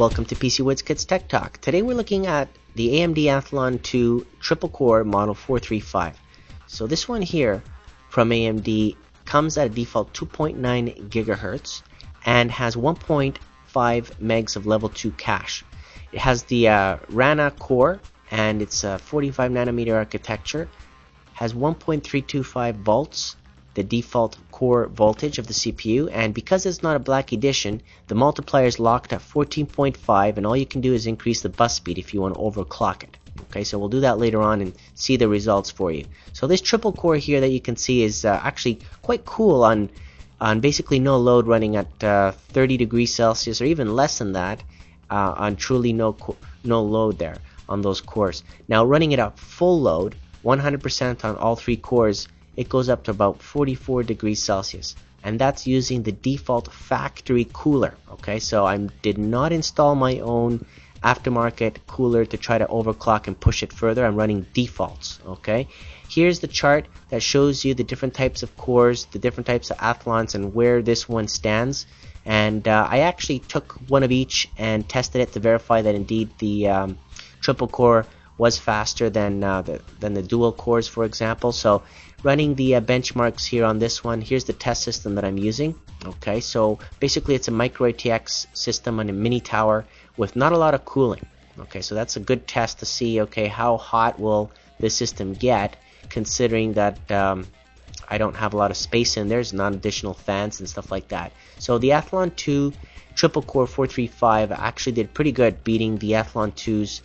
Welcome to PC Woods Kids Tech Talk. Today we're looking at the AMD Athlon II triple core model 435. So this one here from AMD comes at a default 2.9 gigahertz and has 1.5 megs of level 2 cache. It has the Rana core and it's a 45 nanometer architecture. Has 1.325 volts, the default core voltage of the CPU, and because it's not a black edition, the multiplier is locked at 14.5, and all you can do is increase the bus speed if you want to overclock it. Okay, so we'll do that later on and see the results for you. So this triple core here that you can see is actually quite cool on basically no load, running at 30 degrees Celsius or even less than that on truly no load there on those cores. Now running it at full load, 100% on all three cores, it goes up to about 44 degrees Celsius, and that's using the default factory cooler. Okay, so I did not install my own aftermarket cooler to try to overclock and push it further. I'm running defaults. Okay, here's the chart that shows you the different types of cores, the different types of Athlons, and where this one stands. And I actually took one of each and tested it to verify that indeed the triple core was faster than the dual cores, for example. So running the benchmarks here on this one, here's the test system that I'm using. Okay, so basically it's a micro ATX system on a mini tower with not a lot of cooling. Okay, so that's a good test to see, okay, how hot will this system get, considering that I don't have a lot of space in there. There's not additional fans and stuff like that. So the Athlon II triple core 435 actually did pretty good, beating the Athlon IIs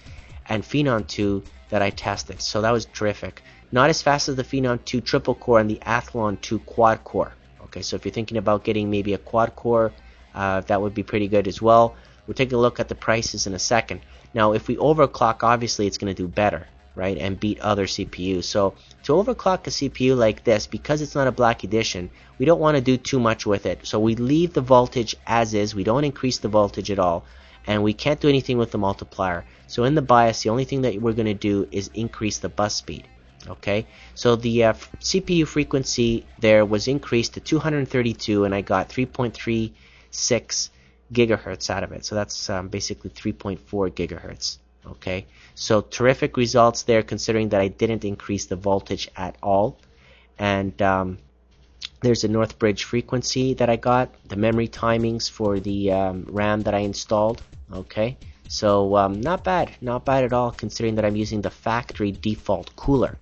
and Phenom 2 that I tested. So that was terrific. Not as fast as the Phenom 2 triple core and the Athlon 2 quad core. Okay, so if you're thinking about getting maybe a quad core, that would be pretty good as well. We'll take a look at the prices in a second. Now, if we overclock, obviously it's going to do better, right, and beat other CPUs. So to overclock a CPU like this, because it's not a black edition, we don't want to do too much with it. So we leave the voltage as is. We don't increase the voltage at all. And we can't do anything with the multiplier. So in the BIOS, the only thing that we're going to do is increase the bus speed. Okay, so the CPU frequency there was increased to 232, and I got 3.36 gigahertz out of it. So that's basically 3.4 gigahertz. Okay, so terrific results there, considering that I didn't increase the voltage at all. And there's a North Bridge frequency that I got, the memory timings for the RAM that I installed. Okay, so not bad at all, considering that I'm using the factory default cooler.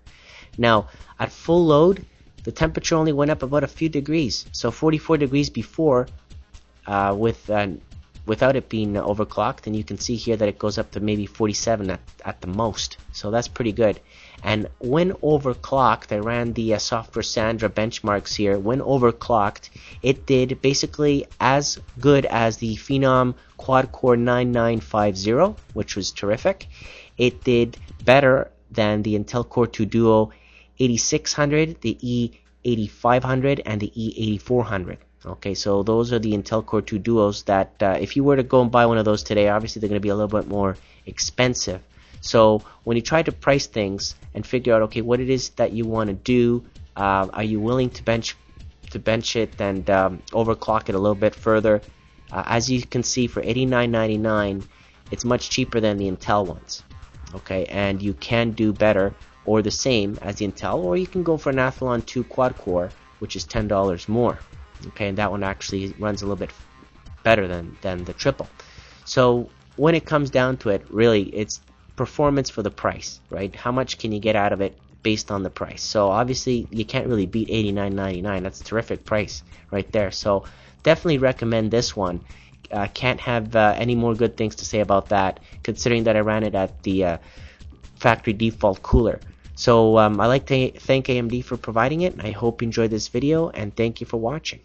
Now at full load, the temperature only went up about a few degrees, so 44 degrees before without it being overclocked, and you can see here that it goes up to maybe 47 at the most, so that's pretty good. And when overclocked, I ran the Software Sandra benchmarks here. When overclocked, it did basically as good as the Phenom Quad Core 9950, which was terrific. It did better than the Intel Core 2 Duo 8600, the E8500, and the E8400. Okay, so those are the Intel Core 2 Duos that if you were to go and buy one of those today, obviously they're going to be a little bit more expensive. So when you try to price things and figure out, okay, what it is that you want to do, are you willing to bench it and overclock it a little bit further? As you can see, for $89.99, it's much cheaper than the Intel ones. Okay, and you can do better or the same as the Intel, or you can go for an Athlon 2 quad core, which is $10 more. Okay, and that one actually runs a little bit better than the triple. So when it comes down to it, really, it's performance for the price, right? How much can you get out of it based on the price? So obviously you can't really beat $89.99. That's a terrific price right there. So definitely recommend this one. Can't have any more good things to say about that, considering that I ran it at the factory default cooler. So I'd like to thank AMD for providing it. I hope you enjoyed this video, and thank you for watching.